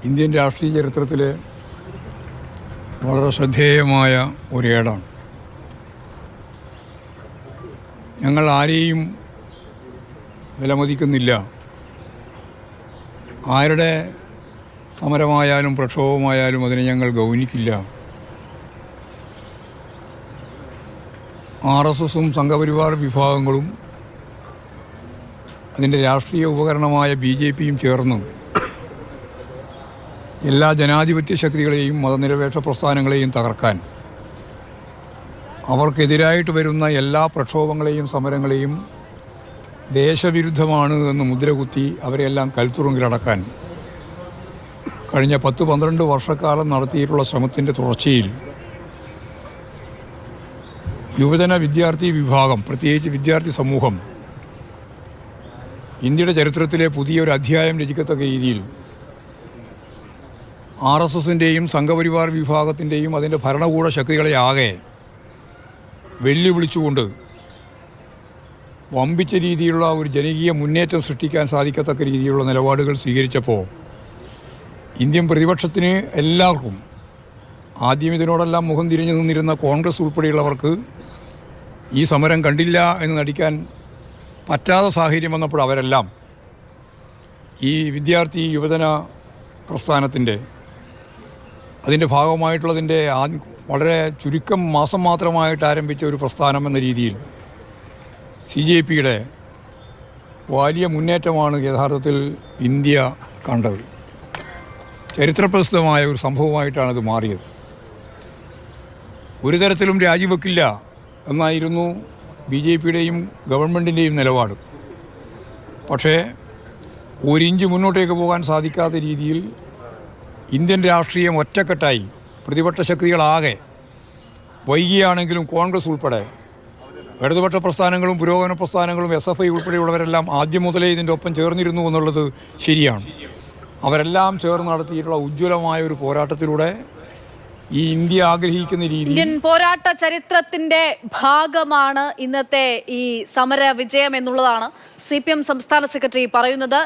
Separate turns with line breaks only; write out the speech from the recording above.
Indian രാഷ്ട്രീയ ചരിത്രത്തിലെ വളരെ ശ്രദ്ധേയമായ ഒരേടാണ്. ഞങ്ങൾ ആരെയും വിലമതിക്കുന്നില്ല. ആരുടെ സമരമായാലും പ്രക്ഷോഭമായാലും അതിനെ ഞങ്ങൾ ഗൗനിക്കില്ല. RSSും സംഘപരിവാർ വിഭാഗങ്ങളും അതിൻ്റെ രാഷ്ട്രീയ ഉപകരണമായ BJPയും ചേർന്ന് എല്ലാ ജനാധിപത്യ ശക്തികളെയും മതനിരപേക്ഷ പ്രസ്ഥാനങ്ങളെയും തകർക്കാൻ, അവർക്കെതിരായിട്ട് വരുന്ന എല്ലാ പ്രക്ഷോഭങ്ങളെയും സമരങ്ങളെയും ദേശവിരുദ്ധമാണ് എന്ന് മുദ്രകുത്തി അവരെല്ലാം കൽത്തുറുങ്കിലടക്കാൻ കഴിഞ്ഞ 10-12 വർഷക്കാലം നടത്തിയിട്ടുള്ള ശ്രമത്തിൻ്റെ തുടർച്ചയിൽ യുവജന വിദ്യാർത്ഥി വിഭാഗം, പ്രത്യേകിച്ച് വിദ്യാർത്ഥി സമൂഹം, ഇന്ത്യയുടെ ചരിത്രത്തിലെ പുതിയൊരു അധ്യായം രചിക്കത്തക്ക രീതിയിൽ RSSൻ്റെയും സംഘപരിവാർ വിഭാഗത്തിൻ്റെയും അതിൻ്റെ ഭരണകൂട ശക്തികളെ ആകെ വെല്ലുവിളിച്ചുകൊണ്ട് വമ്പിച്ച രീതിയിലുള്ള ഒരു ജനകീയ മുന്നേറ്റം സൃഷ്ടിക്കാൻ സാധിക്കത്തക്ക രീതിയിലുള്ള നിലപാടുകൾ സ്വീകരിച്ചപ്പോൾ ഇന്ത്യൻ പ്രതിപക്ഷത്തിന് എല്ലാവർക്കും, ആദ്യം ഇതിനോടെല്ലാം മുഖം തിരിഞ്ഞു നിന്നിരുന്ന കോൺഗ്രസ് ഉൾപ്പെടെയുള്ളവർക്ക് ഈ സമരം കണ്ടില്ല എന്ന് നടിക്കാൻ പറ്റാത്ത സാഹചര്യം വന്നപ്പോൾ അവരെല്ലാം ഈ വിദ്യാർത്ഥി യുവജന പ്രസ്ഥാനത്തിൻ്റെ അതിൻ്റെ ഭാഗമായിട്ടുള്ളതിൻ്റെ വളരെ ചുരുക്കം മാസം മാത്രമായിട്ട് ആരംഭിച്ച ഒരു പ്രസ്ഥാനം എന്ന രീതിയിൽ CJPയുടെ വലിയ മുന്നേറ്റമാണ് യഥാർത്ഥത്തിൽ ഇന്ത്യ കണ്ടത്. ചരിത്രപ്രസിദ്ധമായ ഒരു സംഭവമായിട്ടാണത് മാറിയത്. ഒരു തരത്തിലും രാജിവെക്കില്ല എന്നായിരുന്നു BJPയുടെയും ഗവൺമെൻറ്റിൻ്റെയും നിലപാട്. പക്ഷേ ഒരിഞ്ച് മുന്നോട്ടേക്ക് പോകാൻ സാധിക്കാത്ത രീതിയിൽ ഇന്ത്യൻ രാഷ്ട്രീയം ഒറ്റക്കെട്ടായി പ്രതിപക്ഷ ശക്തികളാകെ, വൈകിയാണെങ്കിലും കോൺഗ്രസ് ഉൾപ്പെടെ ഇടതുപക്ഷ പ്രസ്ഥാനങ്ങളും പുരോഗമന പ്രസ്ഥാനങ്ങളും SFI ഉൾപ്പെടെയുള്ളവരെല്ലാം ആദ്യം മുതലേ ഇതിൻ്റെ ഒപ്പം ചേർന്നിരുന്നു എന്നുള്ളത് ശരിയാണ്. അവരെല്ലാം ചേർന്ന് നടത്തിയിട്ടുള്ള ഉജ്ജ്വലമായ ഒരു പോരാട്ടത്തിലൂടെ ഈ ഇന്ത്യ ആഗ്രഹിക്കുന്ന രീതി,
ഇന്ത്യൻ പോരാട്ട ചരിത്രത്തിന്റെ ഭാഗമാണ് ഇന്നത്തെ ഈ സമര വിജയം എന്നുള്ളതാണ് CPM സംസ്ഥാന സെക്രട്ടറി പറയുന്നത്.